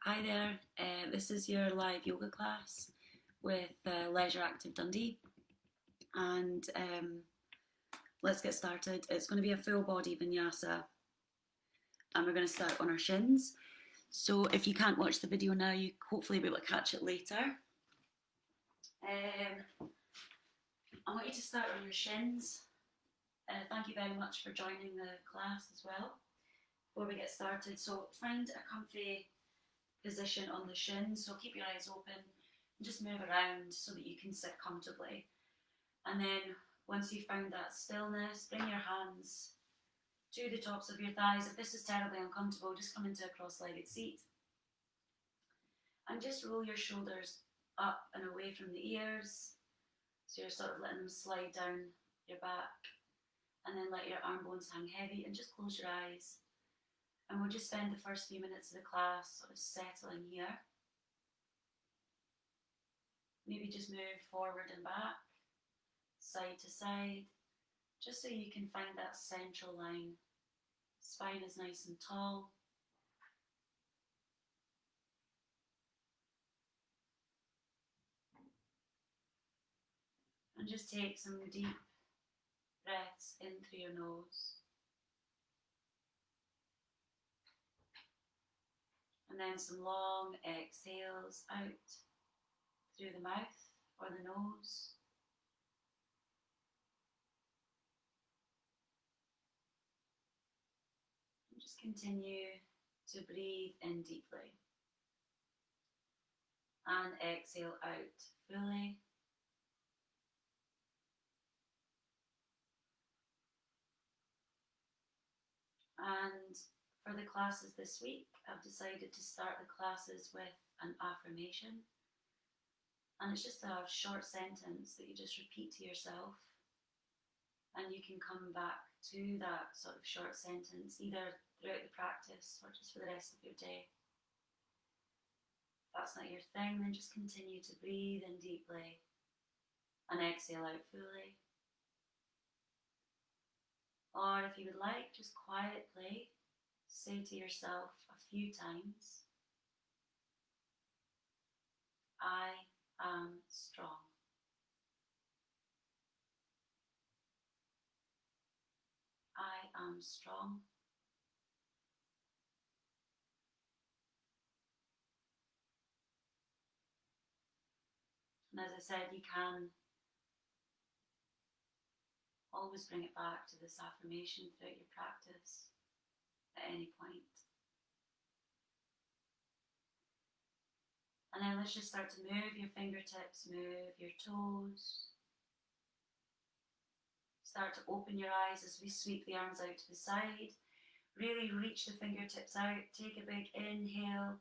Hi there, this is your live yoga class with Leisureactive Dundee, and let's get started. It's going to be a full body vinyasa, and we're going to start on our shins. So if you can't watch the video now, you hopefully be able to catch it later. I want you to start on your shins. Thank you very much for joining the class as well. Before we get started, so find a comfy position on the shins, so keep your eyes open and just move around so that you can sit comfortably. And then once you've found that stillness, bring your hands to the tops of your thighs. If this is terribly uncomfortable, just come into a cross-legged seat and just roll your shoulders up and away from the ears, so you're sort of letting them slide down your back, and then let your arm bones hang heavy and just close your eyes. And we'll just spend the first few minutes of the class sort of settling here. Maybe just move forward and back, side to side, just so you can find that central line. Spine is nice and tall. And just take some deep breaths in through your nose. And then some long exhales out through the mouth or the nose. And just continue to breathe in deeply. And exhale out fully. And for the classes this week, I've decided to start the classes with an affirmation. And it's just a short sentence that you just repeat to yourself. And you can come back to that sort of short sentence either throughout the practice or just for the rest of your day. If that's not your thing, then just continue to breathe in deeply and exhale out fully. Or if you would like, just quietly say to yourself a few times, I am strong. I am strong. And as I said, you can always bring it back to this affirmation throughout your practice at any point. And then let's just start to move your fingertips, move your toes. Start to open your eyes as we sweep the arms out to the side. Really reach the fingertips out. Take a big inhale.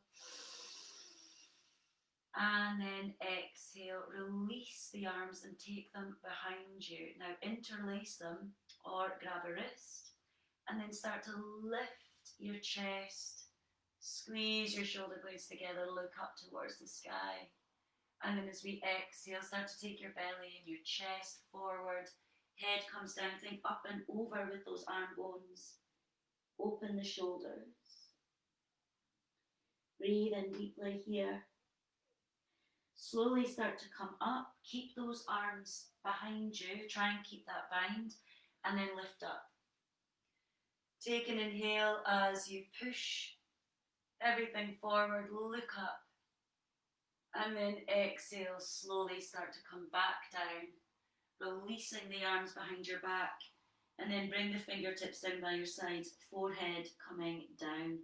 And then exhale, release the arms and take them behind you. Now interlace them or grab a wrist and then start to lift your chest, squeeze your shoulder blades together, look up towards the sky. And then as we exhale, start to take your belly and your chest forward, head comes down, think up and over with those arm bones. Open the shoulders. Breathe in deeply here. Slowly start to come up. Keep those arms behind you. Try and keep that bind. And then lift up. Take an inhale as you push everything forward. Look up. And then exhale. Slowly start to come back down. Releasing the arms behind your back. And then bring the fingertips down by your sides. Forehead coming down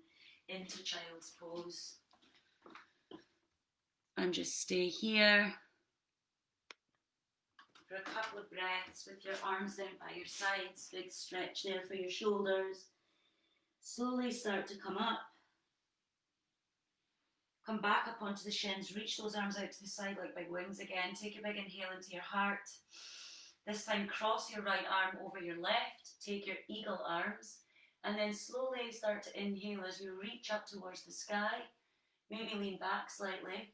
into child's pose. And just stay here for a couple of breaths with your arms down by your sides. Big stretch there for your shoulders. Slowly start to come up. Come back up onto the shins. Reach those arms out to the side like big wings again. Take a big inhale into your heart. This time cross your right arm over your left. Take your eagle arms. And then slowly start to inhale as you reach up towards the sky. Maybe lean back slightly.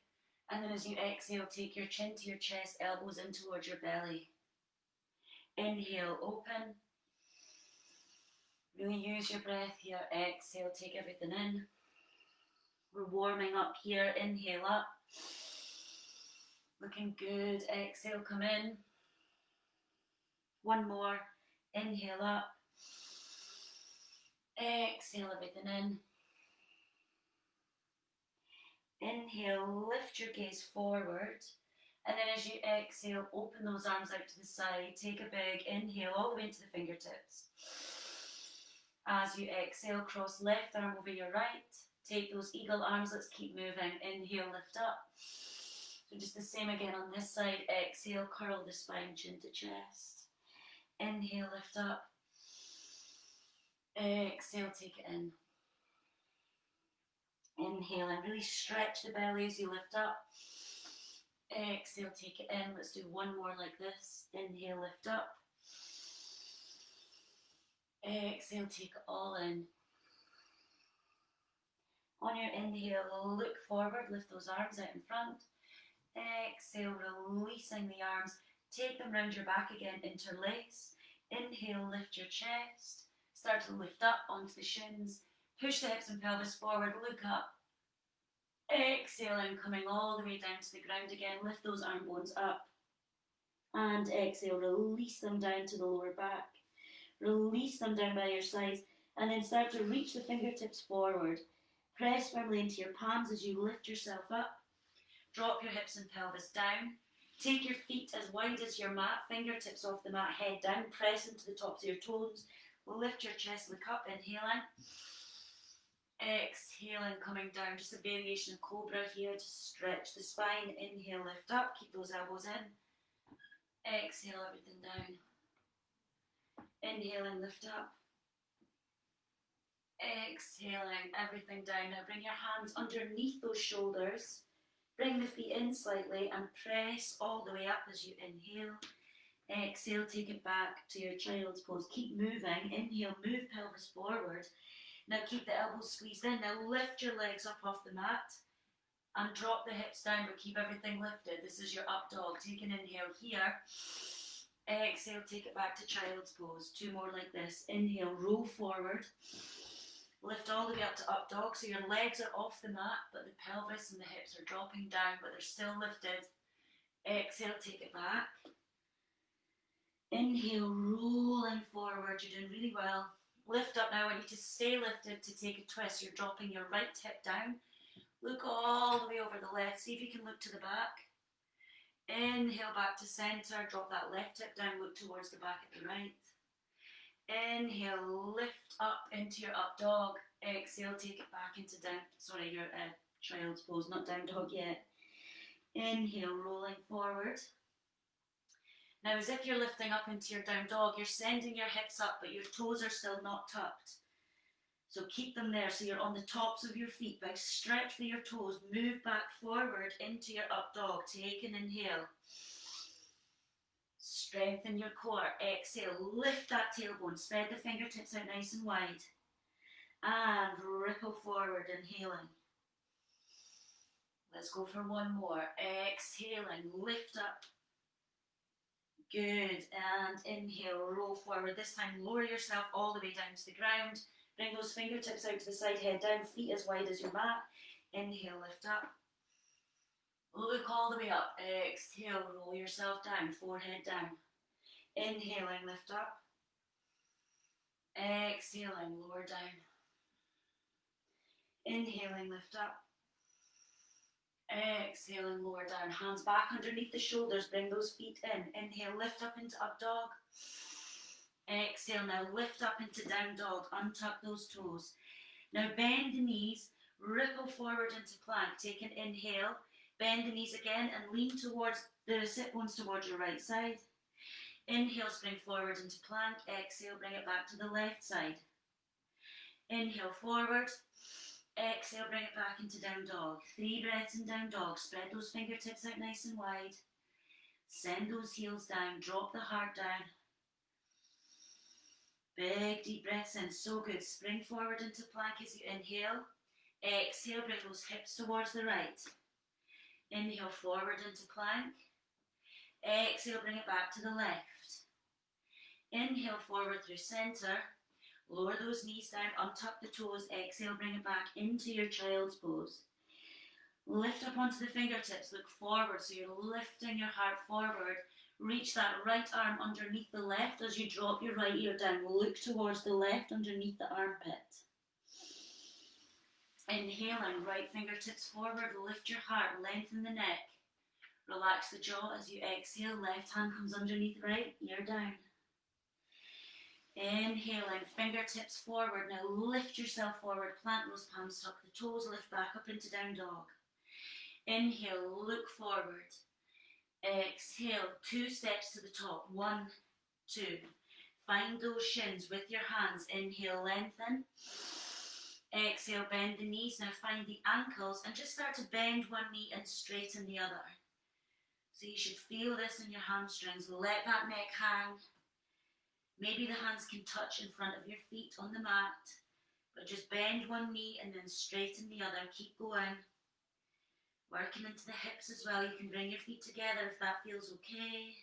And then as you exhale, take your chin to your chest, elbows in towards your belly. Inhale, open. Really use your breath here. Exhale, take everything in. We're warming up here. Inhale up. Looking good. Exhale, come in. One more. Inhale up. Exhale everything in. Inhale, lift your gaze forward. And then as you exhale, open those arms out to the side. Take a big inhale all the way into the fingertips. As you exhale, cross left arm over your right. Take those eagle arms. Let's keep moving. Inhale, lift up. So just the same again on this side. Exhale, curl the spine, chin to chest. Inhale, lift up. Exhale, take it in. Inhale and really stretch the belly as you lift up. Exhale, take it in. Let's do one more like this. Inhale, lift up. Exhale, take it all in. On your inhale, look forward, lift those arms out in front. Exhale, releasing the arms. Take them round your back again, interlace. Inhale, lift your chest. Start to lift up onto the shins. Push the hips and pelvis forward, look up. Exhaling, coming all the way down to the ground again. Lift those arm bones up. And exhale, release them down to the lower back. Release them down by your sides. And then start to reach the fingertips forward. Press firmly into your palms as you lift yourself up. Drop your hips and pelvis down. Take your feet as wide as your mat. Fingertips off the mat, head down. Press into the tops of your toes. Lift your chest, look up, inhaling. Exhaling, coming down. Just a variation of cobra here to stretch the spine. Inhale, lift up. Keep those elbows in. Exhale, everything down. Inhaling, lift up. Exhaling, everything down. Now bring your hands underneath those shoulders. Bring the feet in slightly and press all the way up as you inhale. Exhale, take it back to your child's pose. Keep moving. Inhale, move pelvis forward. Now keep the elbows squeezed in. Now lift your legs up off the mat and drop the hips down, but keep everything lifted. This is your up dog. Take an inhale here. Exhale, take it back to child's pose. Two more like this. Inhale, roll forward. Lift all the way up to up dog. So your legs are off the mat, but the pelvis and the hips are dropping down, but they're still lifted. Exhale, take it back. Inhale, rolling forward. You're doing really well. Lift up now. I want you to stay lifted to take a twist. You're dropping your right hip down. Look all the way over the left. See if you can look to the back. Inhale back to center. Drop that left hip down. Look towards the back at the right. Inhale, lift up into your up dog. Exhale, take it back into down. Sorry, your child's pose, not down dog yet. Inhale, rolling forward. Now, as if you're lifting up into your down dog, you're sending your hips up, but your toes are still not tucked. So keep them there. So you're on the tops of your feet. Big stretch for your toes. Move back forward into your up dog. Take an inhale. Strengthen your core. Exhale. Lift that tailbone. Spread the fingertips out nice and wide. And ripple forward, inhaling. Let's go for one more. Exhaling. Lift up. Good. And inhale. Roll forward. This time, lower yourself all the way down to the ground. Bring those fingertips out to the side, head down, feet as wide as your mat. Inhale, lift up. Look all the way up. Exhale, roll yourself down, forehead down. Inhaling, lift up. Exhaling, lower down. Inhaling, lift up. Exhaling, lower down. Hands back underneath the shoulders. Bring those feet in. Inhale, lift up into up dog. Exhale, now lift up into down dog. Untuck those toes. Now bend the knees. Ripple forward into plank. Take an inhale. Bend the knees again and lean towards the sit bones towards your right side. Inhale, spring forward into plank. Exhale, bring it back to the left side. Inhale, forward. Exhale, bring it back into down dog. 3 breaths in down dog. Spread those fingertips out nice and wide. Send those heels down. Drop the heart down. Big deep breaths in. So good. Spring forward into plank as you inhale. Exhale, bring those hips towards the right. Inhale, forward into plank. Exhale, bring it back to the left. Inhale, forward through center. Lower those knees down, untuck the toes, exhale, bring it back into your child's pose. Lift up onto the fingertips, look forward, so you're lifting your heart forward. Reach that right arm underneath the left as you drop your right ear down. Look towards the left underneath the armpit. Inhaling, right fingertips forward, lift your heart, lengthen the neck. Relax the jaw as you exhale, left hand comes underneath right, ear down. Inhaling, fingertips forward, now lift yourself forward, plant those palms, tuck the toes, lift back up into down dog. Inhale, look forward. Exhale, 2 steps to the top, 1, 2. Find those shins with your hands. Inhale, lengthen. Exhale, bend the knees. Now find the ankles and just start to bend one knee and straighten the other. So you should feel this in your hamstrings. Let that neck hang. Maybe the hands can touch in front of your feet on the mat, but just bend one knee and then straighten the other. Keep going. Working into the hips as well. You can bring your feet together if that feels okay.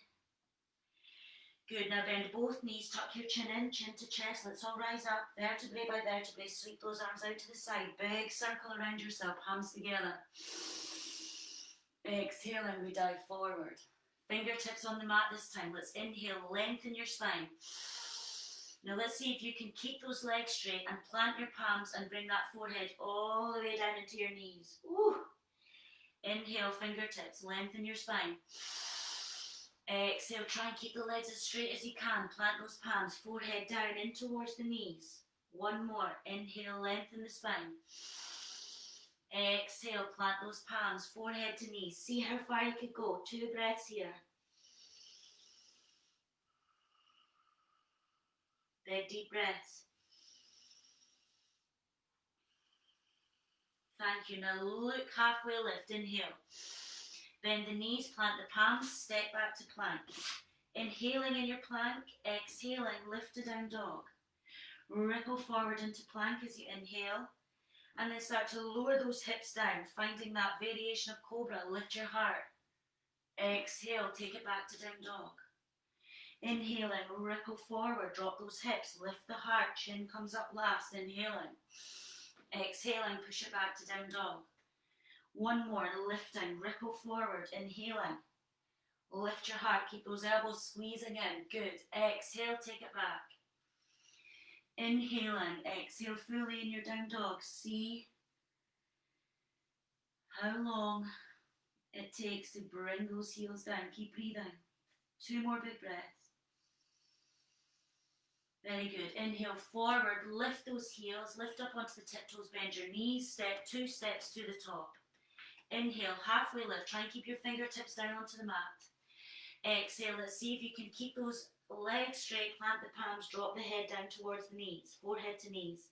Good, now bend both knees, tuck your chin in, chin to chest. Let's all rise up, vertebrae by vertebrae. Sweep those arms out to the side. Big circle around yourself, palms together. Exhaling, we dive forward. Fingertips on the mat this time. Let's inhale, lengthen your spine. Now let's see if you can keep those legs straight and plant your palms and bring that forehead all the way down into your knees. Ooh. Inhale, fingertips, lengthen your spine. Exhale, try and keep the legs as straight as you can. Plant those palms, forehead down in towards the knees. One more. Inhale, lengthen the spine. Exhale, plant those palms, forehead to knees. See how far you could go. 2 breaths here. Big deep breaths. Thank you. Now look halfway lift. Inhale. Bend the knees, plant the palms, step back to plank. Inhaling in your plank, exhaling, lift to down dog. Ripple forward into plank as you inhale. And then start to lower those hips down, finding that variation of cobra. Lift your heart. Exhale, take it back to down dog. Inhaling, ripple forward, drop those hips, lift the heart, chin comes up last, inhaling. Exhaling, push it back to down dog. One more, lifting, ripple forward, inhaling. Lift your heart, keep those elbows squeezing in, good. Exhale, take it back. Inhaling, exhale fully in your down dog. See how long it takes to bring those heels down. Keep breathing. 2 more big breaths. Very good. Inhale forward, lift those heels, lift up onto the tiptoes, bend your knees, step 2 steps to the top. Inhale, halfway lift, try and keep your fingertips down onto the mat. Exhale, let's see if you can keep those legs straight, plant the palms, drop the head down towards the knees, forehead to knees.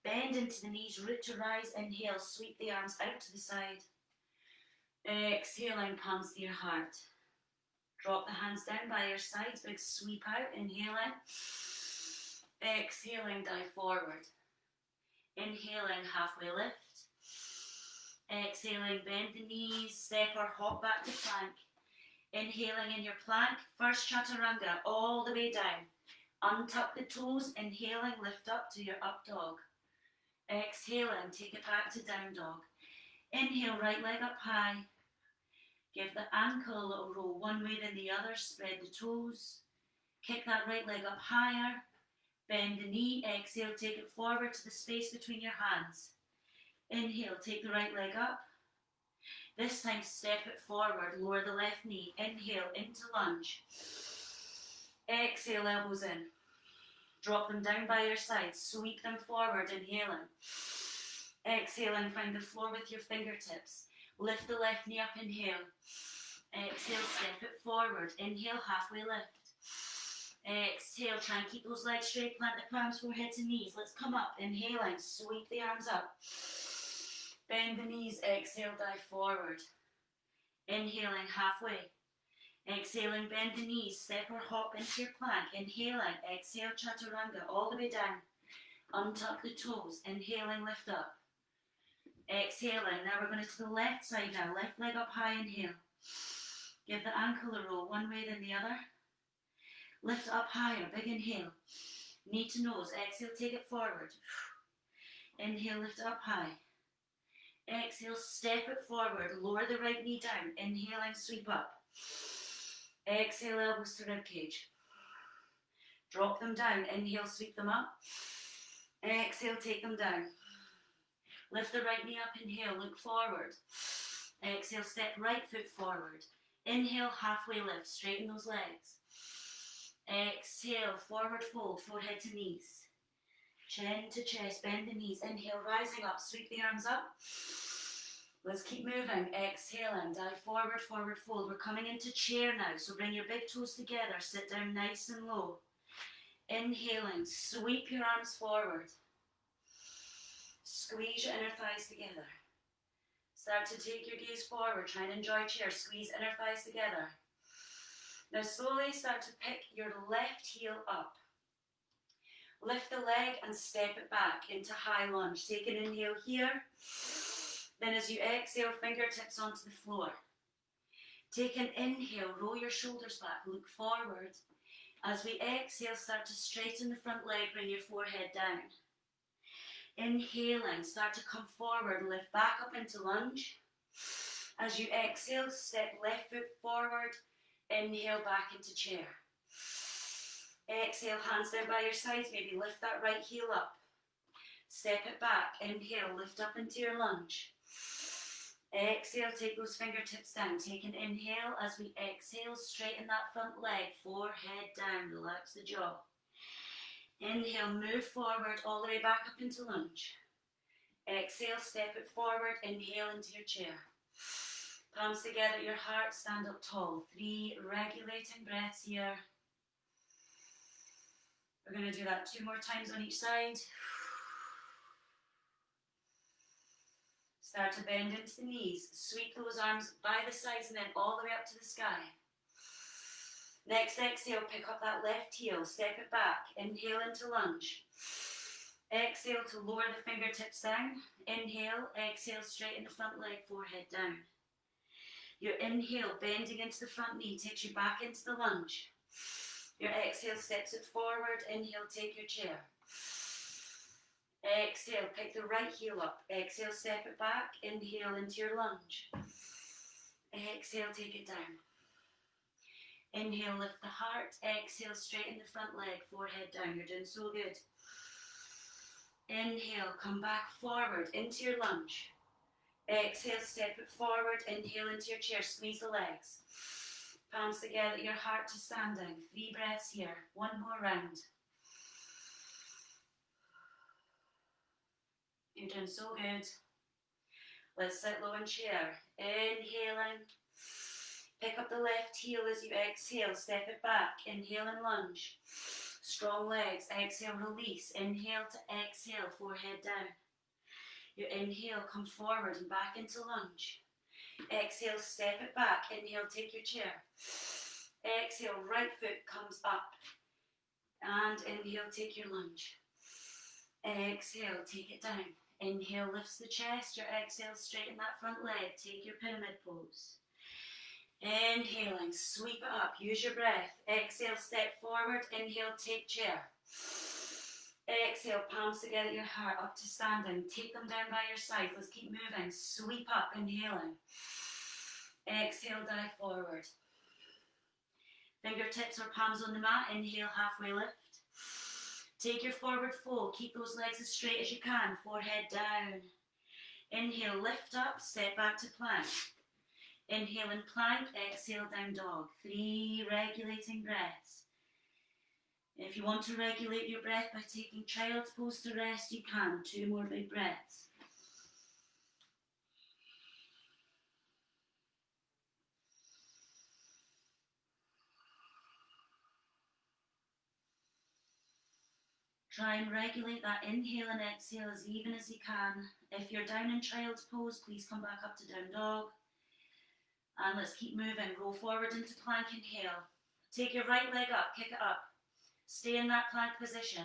Bend into the knees, root to rise, inhale, sweep the arms out to the side. Exhaling, palms to your heart. Drop the hands down by your sides, big sweep out, inhaling. Exhaling, dive forward. Inhaling, halfway lift. Exhaling, bend the knees, step or hop back to plank. Inhaling in your plank, first chaturanga, all the way down. Untuck the toes, inhaling, lift up to your up dog. Exhaling, take it back to down dog. Inhale, right leg up high. Give the ankle a little roll, one way then the other, spread the toes. Kick that right leg up higher. Bend the knee, exhale, take it forward to the space between your hands. Inhale, take the right leg up. This time step it forward, lower the left knee. Inhale, into lunge. Exhale, elbows in. Drop them down by your sides, sweep them forward, inhaling. Exhaling, find the floor with your fingertips. Lift the left knee up, inhale. Exhale, step it forward. Inhale, halfway lift. Exhale, try and keep those legs straight, plant the palms, forehead to knees. Let's come up, inhaling, sweep the arms up. Bend the knees, exhale, dive forward. Inhaling, halfway. Exhaling, bend the knees, step or hop into your plank. Inhaling, exhale, chaturanga, all the way down. Untuck the toes, inhaling, lift up. Exhaling, now we're going to the left side now. Left leg up high, inhale. Give the ankle a roll, one way then the other. Lift up higher, big inhale. Knee to nose. Exhale, take it forward. Inhale, lift it up high. Exhale, step it forward. Lower the right knee down. Inhaling, sweep up. Exhale, elbows to rib cage. Drop them down. Inhale, sweep them up. Exhale, take them down. Lift the right knee up. Inhale, look forward. Exhale, step right foot forward. Inhale, halfway lift. Straighten those legs. Exhale, forward fold, forehead to knees. Chin to chest, bend the knees. Inhale, rising up, sweep the arms up. Let's keep moving. Exhaling, dive forward, forward fold. We're coming into chair now, so bring your big toes together. Sit down nice and low. Inhaling, sweep your arms forward. Squeeze your inner thighs together. Start to take your gaze forward. Try and enjoy chair. Squeeze inner thighs together. Now slowly start to pick your left heel up. Lift the leg and step it back into high lunge. Take an inhale here. Then as you exhale, fingertips onto the floor. Take an inhale, roll your shoulders back, look forward. As we exhale, start to straighten the front leg, bring your forehead down. Inhaling, start to come forward, lift back up into lunge. As you exhale, step left foot forward, inhale back into chair. Exhale, hands down by your sides, maybe lift that right heel up. Step it back, inhale, lift up into your lunge. Exhale, take those fingertips down. Take an inhale. As we exhale, straighten that front leg, forehead down, relax the jaw. Inhale, move forward all the way back up into lunge. Exhale, step it forward, inhale into your chair. Palms together at your heart, stand up tall. 3 regulating breaths here. We're going to do that 2 more times on each side. Start to bend into the knees. Sweep those arms by the sides and then all the way up to the sky. Next exhale, pick up that left heel. Step it back. Inhale into lunge. Exhale to lower the fingertips down. Inhale, exhale, straighten the front leg, forehead down. Your inhale, bending into the front knee, takes you back into the lunge. Your exhale steps it forward. Inhale, take your chair. Exhale, pick the right heel up. Exhale, step it back. Inhale into your lunge. Exhale, take it down. Inhale, lift the heart. Exhale, straighten the front leg, forehead down. You're doing so good. Inhale, come back forward into your lunge. Exhale, step it forward. Inhale into your chair. Squeeze the legs. Palms together, your heart to standing. 3 breaths here. 1 more round. You're doing so good. Let's sit low in chair. Inhaling. Pick up the left heel as you exhale. Step it back. Inhale and lunge. Strong legs. Exhale, release. Inhale to exhale. Forehead down. Your inhale, come forward and back into lunge. Exhale, step it back. Inhale, take your chair. Exhale, right foot comes up. And inhale, take your lunge. Exhale, take it down. Inhale, lifts the chest. Your exhale, straighten that front leg. Take your pyramid pose. Inhaling, sweep it up. Use your breath. Exhale, step forward. Inhale, take chair. Exhale, palms together at your heart, up to standing. Take them down by your side. Let's keep moving. Sweep up, inhaling. Exhale, dive forward. Fingertips or palms on the mat. Inhale, halfway lift. Take your forward fold. Keep those legs as straight as you can. Forehead down. Inhale, lift up. Step back to plank. Inhale in plank. Exhale, down dog. 3 regulating breaths. If you want to regulate your breath by taking child's pose to rest, you can. 2 more big breaths. Try and regulate that inhale and exhale as even as you can. If you're down in child's pose, please come back up to down dog. And let's keep moving. Roll forward into plank, inhale. Take your right leg up, kick it up. Stay in that plank position.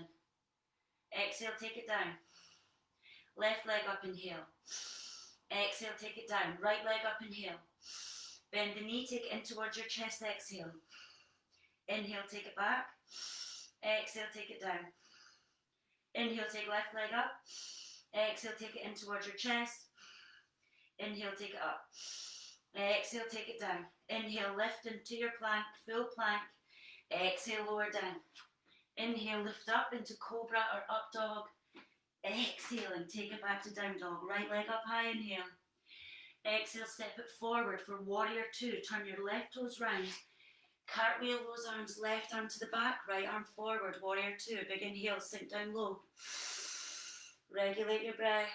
Exhale, take it down. Left leg up, inhale. Exhale, take it down. Right leg up, inhale. Bend the knee, take it in towards your chest, exhale. Inhale, take it back. Exhale, take it down. Inhale, take left leg up. Exhale, take it in towards your chest. Inhale, take it up. Exhale, take it down. Inhale, lift into your plank, full plank. Exhale, lower down. Inhale, lift up into cobra or up dog. Exhaling, take it back to down dog. Right leg up high, inhale. Exhale, step it forward for warrior two. Turn your left toes round. Cartwheel those arms, left arm to the back, right arm forward, warrior two. Big inhale, sink down low. Regulate your breath.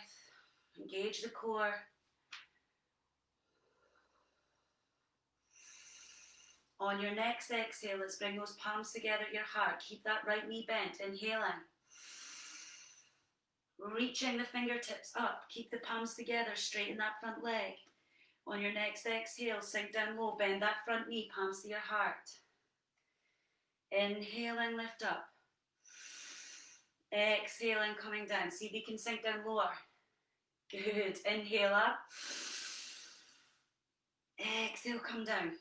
Engage the core. On your next exhale, let's bring those palms together at your heart. Keep that right knee bent. Inhaling. Reaching the fingertips up. Keep the palms together. Straighten that front leg. On your next exhale, sink down low. Bend that front knee. Palms to your heart. Inhaling, lift up. Exhaling, coming down. See if you can sink down lower. Good. Inhale up. Exhale, come down.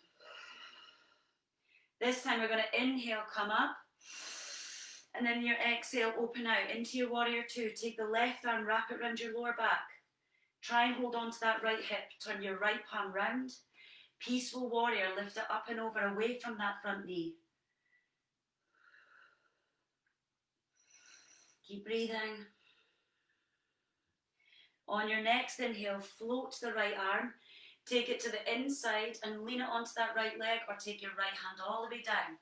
This time we're going to inhale, come up. And then your exhale, open out into your warrior two. Take the left arm, wrap it around your lower back. Try and hold on to that right hip. Turn your right palm round. Peaceful warrior, lift it up and over, away from that front knee. Keep breathing. On your next inhale, float the right arm. Take it to the inside and lean it onto that right leg, or take your right hand all the way down.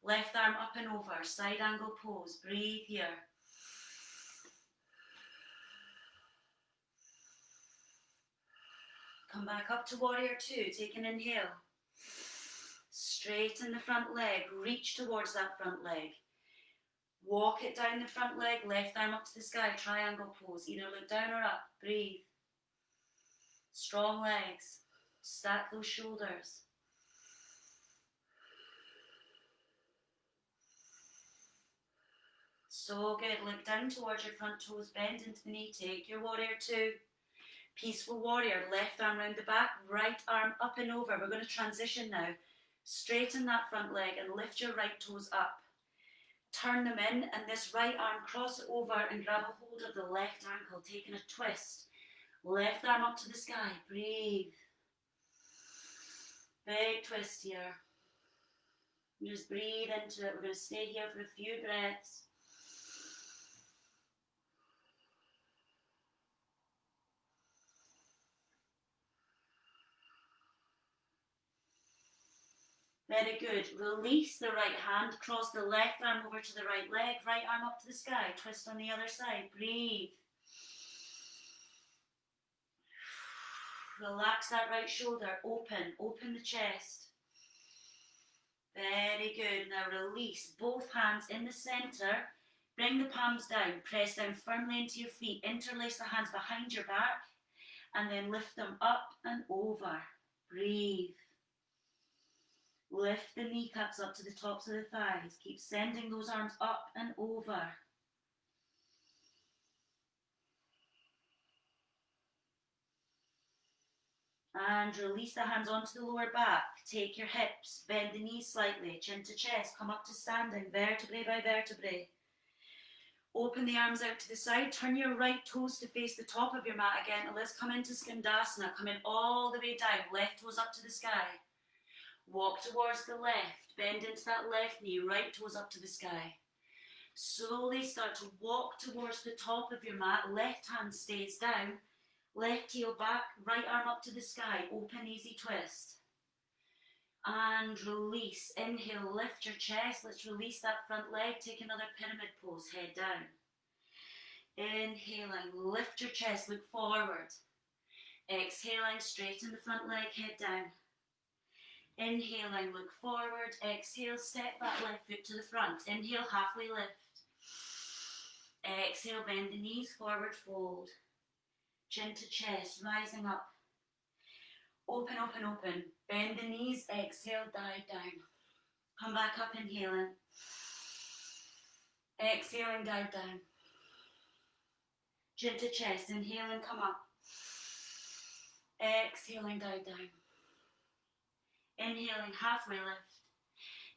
Left arm up and over, side angle pose. Breathe here. Come back up to warrior two. Take an inhale. Straighten the front leg. Reach towards that front leg. Walk it down the front leg. Left arm up to the sky. Triangle pose. Either look down or up. Breathe. Strong legs. Stack those shoulders. So good. Look down towards your front toes. Bend into the knee. Take your warrior two. Peaceful warrior. Left arm round the back. Right arm up and over. We're going to transition now. Straighten that front leg and lift your right toes up. Turn them in, and this right arm, cross it over and grab a hold of the left ankle, taking a twist. Left arm up to the sky. Breathe. Big twist here. Just breathe into it. We're going to stay here for a few breaths. Very good. Release the right hand. Cross the left arm over to the right leg. Right arm up to the sky. Twist on the other side. Breathe. Relax that right shoulder. Open. Open the chest. Very good. Now release. Both hands in the center. Bring the palms down. Press down firmly into your feet. Interlace the hands behind your back. And then lift them up and over. Breathe. Lift the kneecaps up to the tops of the thighs. Keep sending those arms up and over. And release the hands onto the lower back. Take your hips, bend the knees slightly, chin to chest, come up to standing, vertebrae by vertebrae. Open the arms out to the side, turn your right toes to face the top of your mat again, and let's come into Skandasana. Come in all the way down, left toes up to the sky. Walk towards the left, bend into that left knee, right toes up to the sky. Slowly start to walk towards the top of your mat, left hand stays down, left heel back, right arm up to the sky, open easy twist. And release, inhale, lift your chest, let's release that front leg, take another pyramid pose, head down. Inhaling, lift your chest, look forward. Exhaling, straighten the front leg, head down. Inhaling, look forward. Exhale, step that left foot to the front. Inhale, halfway lift. Exhale, bend the knees, forward fold. Chin to chest, rising up. Open, open, open. Bend the knees, exhale, dive down. Come back up, inhaling. Exhaling, dive down. Chin to chest, inhaling, come up. Exhaling, dive down. Inhaling, halfway lift.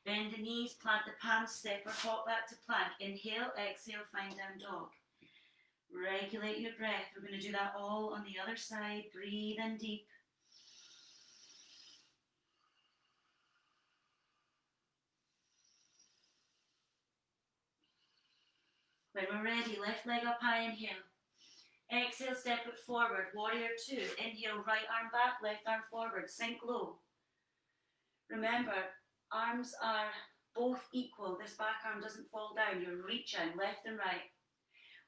Bend the knees, plant the palms, step or hop back to plank. Inhale, exhale, find down dog. Regulate your breath. We're going to do that all on the other side. Breathe in deep. When we're ready, left leg up high, inhale. Exhale, step it forward, warrior two. Inhale, right arm back, left arm forward, sink low. Remember, arms are both equal. This back arm doesn't fall down. You're reaching left and right.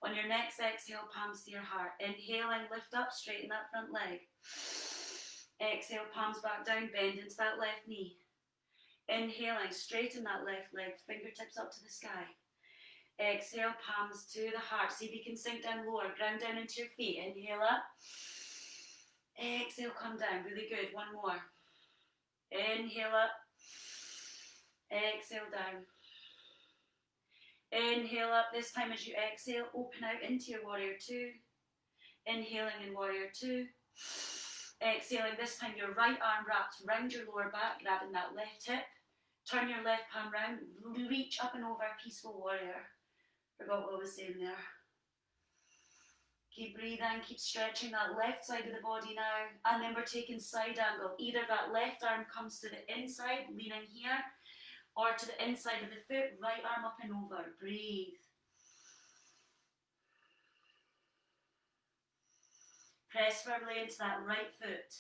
On your next exhale, palms to your heart. Inhaling, lift up, straighten that front leg. Exhale, palms back down, bend into that left knee. Inhaling, straighten that left leg, fingertips up to the sky. Exhale, palms to the heart. See if you can sink down lower, ground down into your feet. Inhale up. Exhale, come down. Really good. One more. Inhale up. Exhale down. Inhale up. This time as you exhale, open out into your warrior two. Inhaling in warrior two. Exhaling, this time your right arm wraps round your lower back, grabbing that left hip. Turn your left palm round, reach up and over, peaceful warrior. Forgot what I was saying there. Keep breathing, keep stretching that left side of the body now. And then we're taking side angle. Either that left arm comes to the inside, leaning here, or to the inside of the foot, right arm up and over. Breathe. Press firmly into that right foot.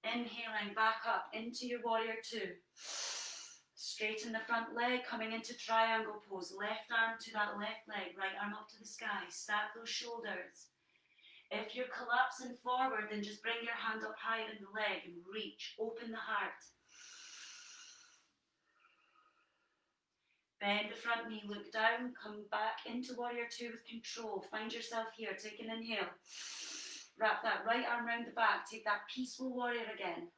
Inhaling back up into your warrior two. Straighten the front leg, coming into triangle pose. Left arm to that left leg, right arm up to the sky. Stack those shoulders. If you're collapsing forward, then just bring your hand up higher in the leg and reach. Open the heart. Bend the front knee, look down, come back into warrior two with control. Find yourself here, take an inhale. Wrap that right arm around the back, take that peaceful warrior again.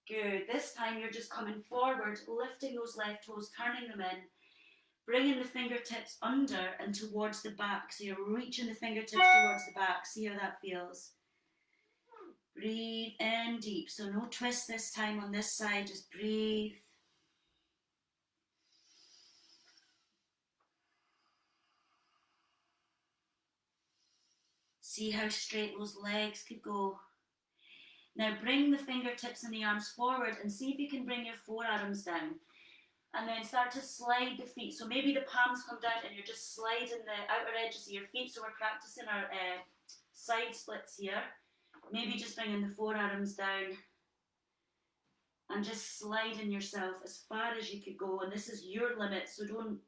Good, this time you're just coming forward, lifting those left toes, turning them in, bringing the fingertips under and towards the back. So you're reaching the fingertips towards the back, see how that feels. Breathe in deep, so no twist this time on this side, just breathe. See how straight those legs could go. Now bring the fingertips and the arms forward and see if you can bring your forearms down. And then start to slide the feet. So maybe the palms come down and you're just sliding the outer edges of your feet. So we're practicing our side splits here. Maybe just bringing the forearms down and just sliding yourself as far as you could go. And this is your limit, so don't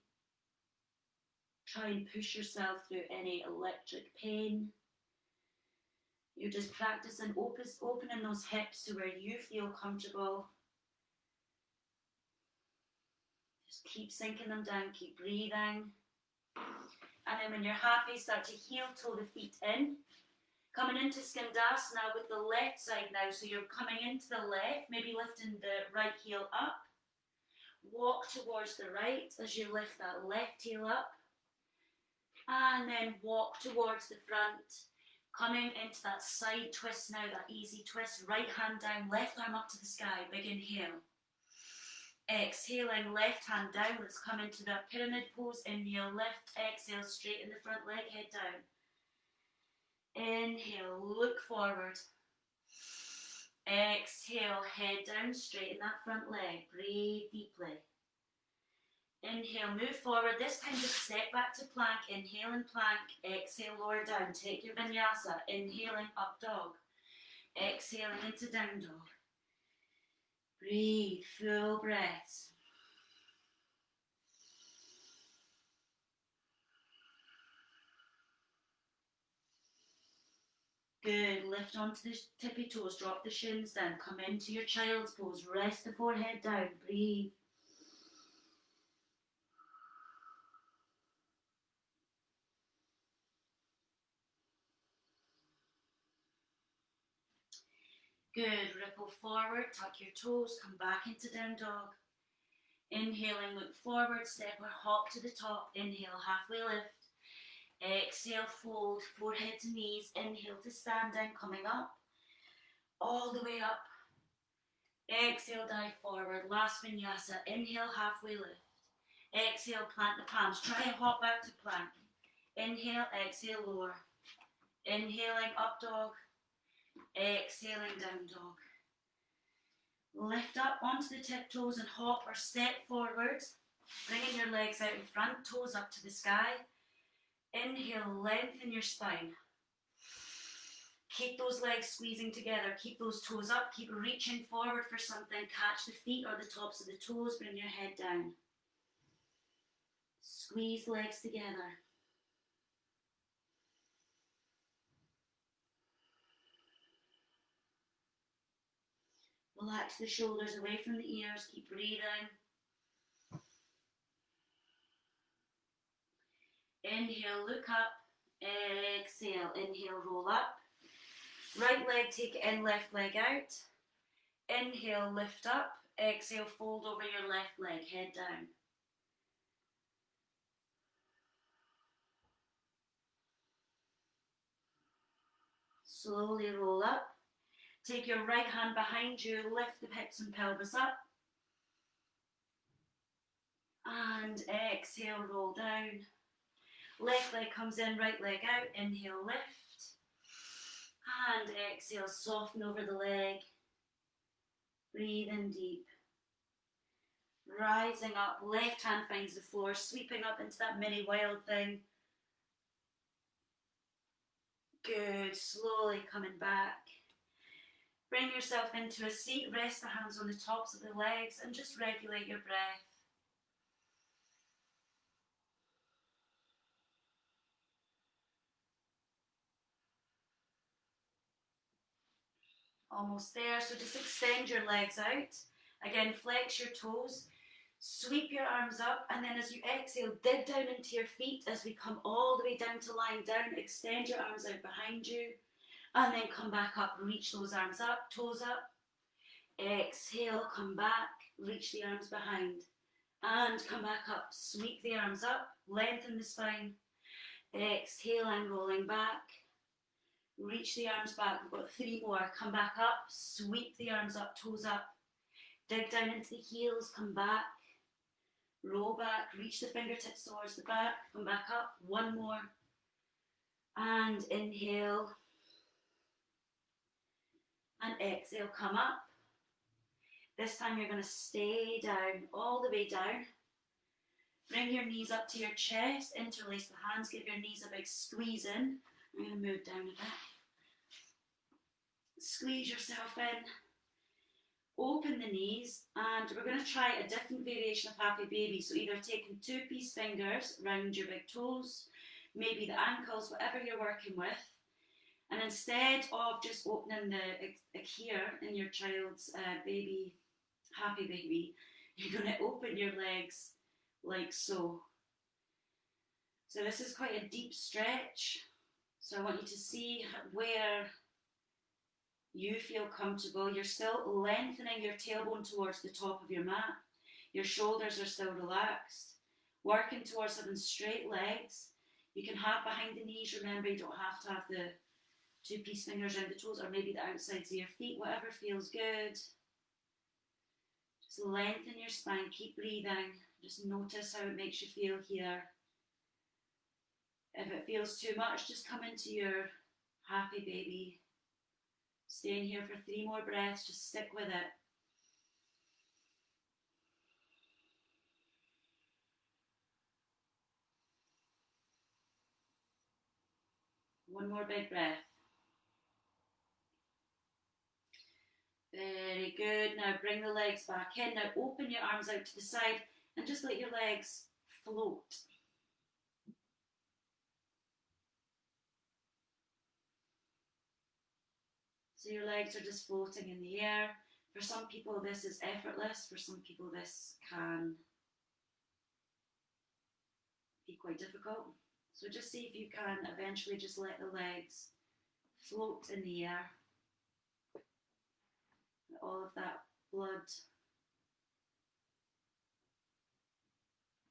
try and push yourself through any electric pain. You're just practicing opening those hips to where you feel comfortable. Just keep sinking them down, keep breathing. And then when you're happy, start to heel toe the feet in. Coming into Skandasana with the left side now. So you're coming into the left, maybe lifting the right heel up. Walk towards the right as you lift that left heel up. And then walk towards the front. Coming into that side twist now, that easy twist. Right hand down, left arm up to the sky. Big inhale. Exhaling, left hand down. Let's come into that pyramid pose. Inhale, lift. Exhale, straighten the front leg, head down. Inhale, look forward. Exhale, head down, straighten that front leg. Breathe deeply. Inhale, move forward. This time just step back to plank. Inhale and plank. Exhale, lower down. Take your vinyasa. Inhaling, up dog. Exhaling into down dog. Breathe, full breaths. Good. Lift onto the tippy toes. Drop the shins down. Come into your child's pose. Rest the forehead down. Breathe. Good, ripple forward, tuck your toes, come back into down dog. Inhaling, look forward, step or hop to the top. Inhale, halfway lift. Exhale, fold, forehead to knees. Inhale to stand down, coming up. All the way up. Exhale, dive forward. Last vinyasa. Inhale, halfway lift. Exhale, plant the palms. Try and hop back to plank. Inhale, exhale, lower. Inhaling, up dog. Exhaling, down dog. Lift up onto the tiptoes and hop or step forward. Bringing your legs out in front, toes up to the sky. Inhale, lengthen your spine. Keep those legs squeezing together. Keep those toes up. Keep reaching forward for something. Catch the feet or the tops of the toes. Bring your head down. Squeeze legs together. Relax the shoulders away from the ears. Keep breathing. Inhale, look up. Exhale, inhale, roll up. Right leg, take it in, left leg out. Inhale, lift up. Exhale, fold over your left leg, head down. Slowly roll up. Take your right hand behind you, lift the hips and pelvis up. And exhale, roll down. Left leg comes in, right leg out. Inhale, lift. And exhale, soften over the leg. Breathe in deep. Rising up, left hand finds the floor, sweeping up into that mini wild thing. Good, slowly coming back. Bring yourself into a seat, rest the hands on the tops of the legs and just regulate your breath. Almost there, so just extend your legs out. Again, flex your toes, sweep your arms up, and then as you exhale, dig down into your feet as we come all the way down to lying down. Extend your arms out behind you, and then come back up, reach those arms up, toes up. Exhale, come back, reach the arms behind, and come back up, sweep the arms up, lengthen the spine. Exhale and rolling back. Reach the arms back, we've got 3 more. Come back up, sweep the arms up, toes up. Dig down into the heels, come back. Roll back, reach the fingertips towards the back, come back up. 1 more. And inhale. And exhale, come up. This time you're going to stay down, all the way down. Bring your knees up to your chest, interlace the hands, give your knees a big squeeze in. I'm going to move down a bit. Squeeze yourself in. Open the knees, and we're going to try a different variation of Happy Baby. So either taking 2-piece fingers round your big toes, maybe the ankles, whatever you're working with. And instead of just opening the here in your child's baby, Happy Baby, you're going to open your legs like so. So this is quite a deep stretch. So I want you to see where you feel comfortable. You're still lengthening your tailbone towards the top of your mat. Your shoulders are still relaxed. Working towards having straight legs. You can have behind the knees. Remember, you don't have to have the 2-piece fingers around the toes, or maybe the outsides of your feet, whatever feels good. Just lengthen your spine. Keep breathing. Just notice how it makes you feel here. If it feels too much, just come into your Happy Baby. Stay in here for 3 more breaths. Just stick with it. One more big breath. Very good. Now bring the legs back in. Now open your arms out to the side and just let your legs float. So your legs are just floating in the air. For some people this is effortless. For some people this can be quite difficult. So just see if you can eventually just let the legs float in the air. Let all of that blood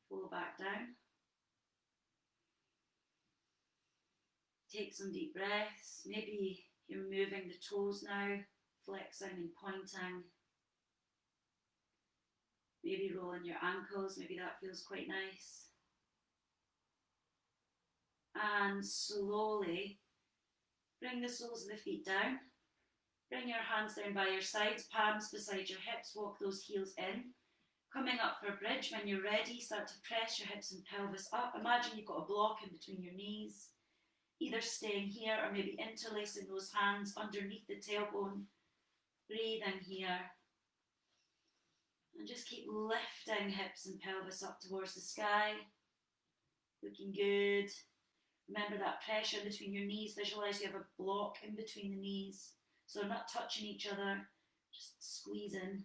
flow back down. Take some deep breaths. Maybe you're moving the toes now, flexing and pointing. Maybe rolling your ankles, maybe that feels quite nice. And slowly bring the soles of the feet down. Bring your hands down by your sides, palms beside your hips, walk those heels in. Coming up for a bridge, when you're ready, start to press your hips and pelvis up. Imagine you've got a block in between your knees, either staying here or maybe interlacing those hands underneath the tailbone. Breathe in here. And just keep lifting hips and pelvis up towards the sky. Looking good. Remember that pressure between your knees. Visualize you have a block in between the knees. So they're not touching each other. Just squeeze in.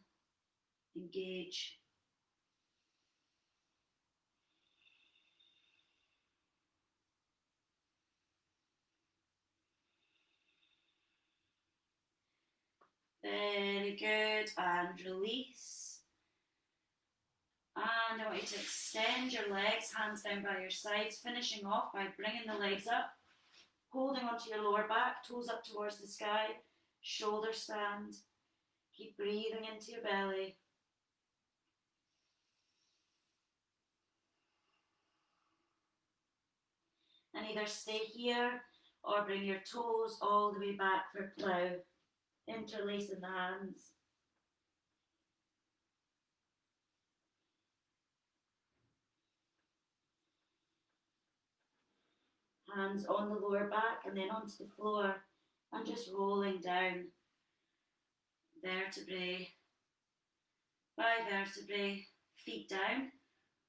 Engage. Very good. And release. And I want you to extend your legs, hands down by your sides, finishing off by bringing the legs up, holding onto your lower back, toes up towards the sky, shoulder stand. Keep breathing into your belly. And either stay here or bring your toes all the way back for plough. Interlacing the hands. Hands on the lower back and then onto the floor and just rolling down vertebrae by vertebrae, feet down.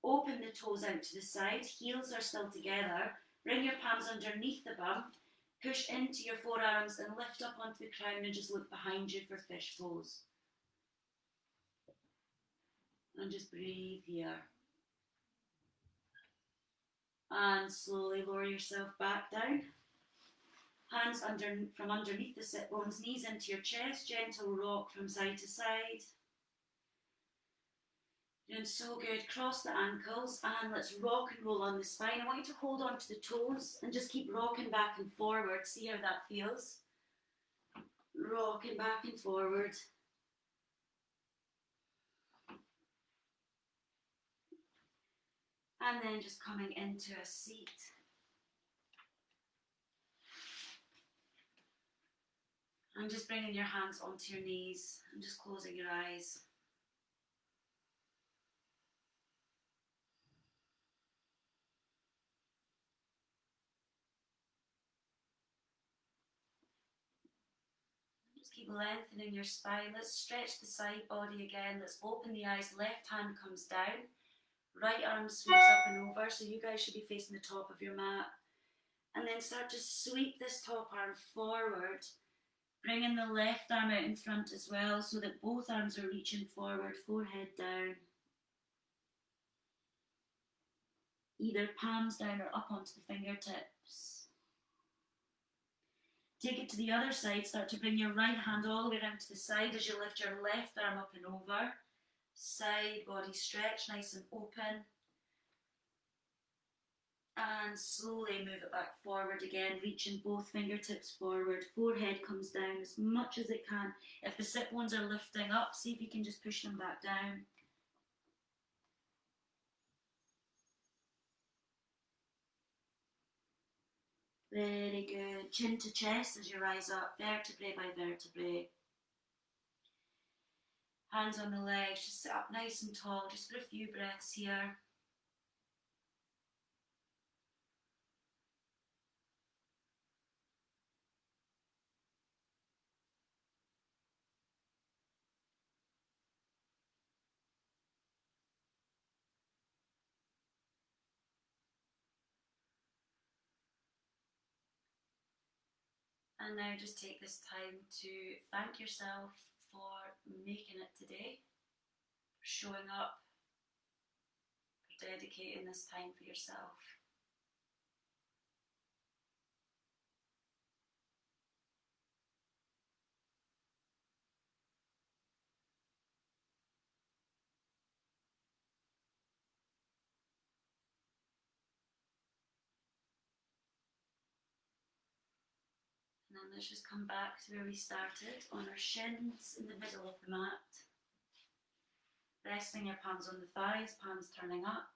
Open the toes out to the side, heels are still together. Bring your palms underneath the bum, push into your forearms and lift up onto the crown and just look behind you for fish pose. And just breathe here. And slowly lower yourself back down. Hands from underneath the sit bones, knees into your chest, gentle rock from side to side. Doing so good. Cross the ankles and let's rock and roll on the spine. I want you to hold on to the toes and just keep rocking back and forward. See how that feels. Rocking back and forward. And then just coming into a seat. And just bringing your hands onto your knees and just closing your eyes. Just keep lengthening your spine. Let's stretch the side body again. Let's open the eyes. Left hand comes down. Right arm sweeps up and over. So you guys should be facing the top of your mat. And then start to sweep this top arm forward. Bringing the left arm out in front as well so that both arms are reaching forward, forehead down. Either palms down or up onto the fingertips. Take it to the other side. Start to bring your right hand all the way around to the side as you lift your left arm up and over. Side body stretch, nice and open. And slowly move it back forward again, reaching both fingertips forward. Forehead comes down as much as it can. If the sit bones are lifting up, see if you can just push them back down. Very good. Chin to chest as you rise up, vertebrae by vertebrae. Hands on the legs, just sit up nice and tall, just for a few breaths here. And now just take this time to thank yourself for making it today, for showing up, for dedicating this time for yourself. And then let's just come back to where we started, on our shins in the middle of the mat. Resting your palms on the thighs, palms turning up.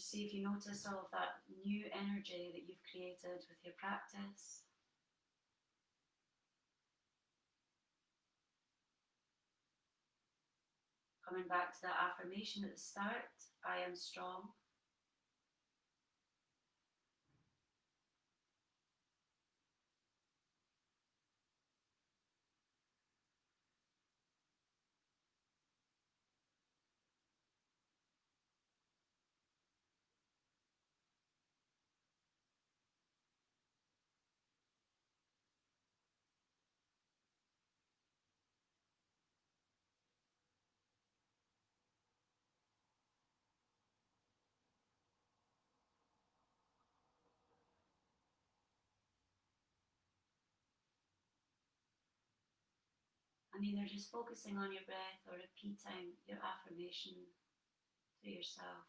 Just see if you notice all of that new energy that you've created with your practice. Coming back to that affirmation at the start, I am strong. And either just focusing on your breath or repeating your affirmation to yourself.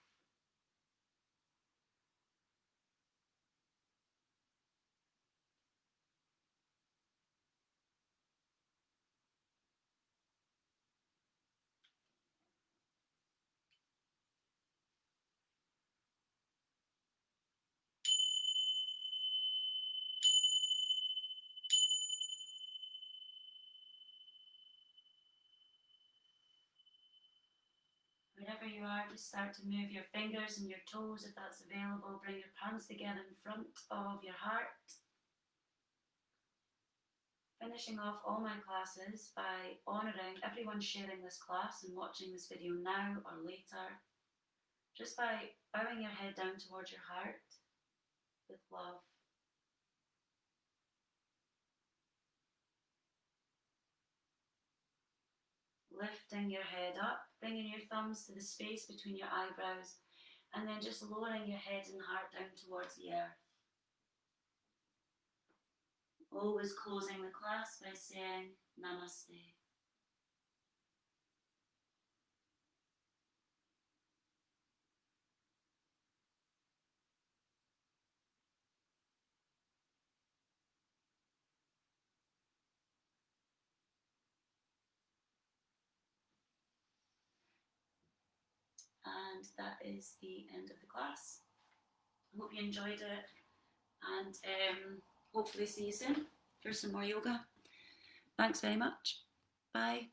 Wherever you are, just start to move your fingers and your toes if that's available. Bring your palms together in front of your heart. Finishing off all my classes by honouring everyone sharing this class and watching this video now or later, just by bowing your head down towards your heart with love. Lifting your head up, bringing your thumbs to the space between your eyebrows, and then just lowering your head and heart down towards the earth. Always closing the class by saying Namaste. And that is the end of the class. I hope you enjoyed it, and hopefully see you soon for some more yoga. Thanks very much. Bye.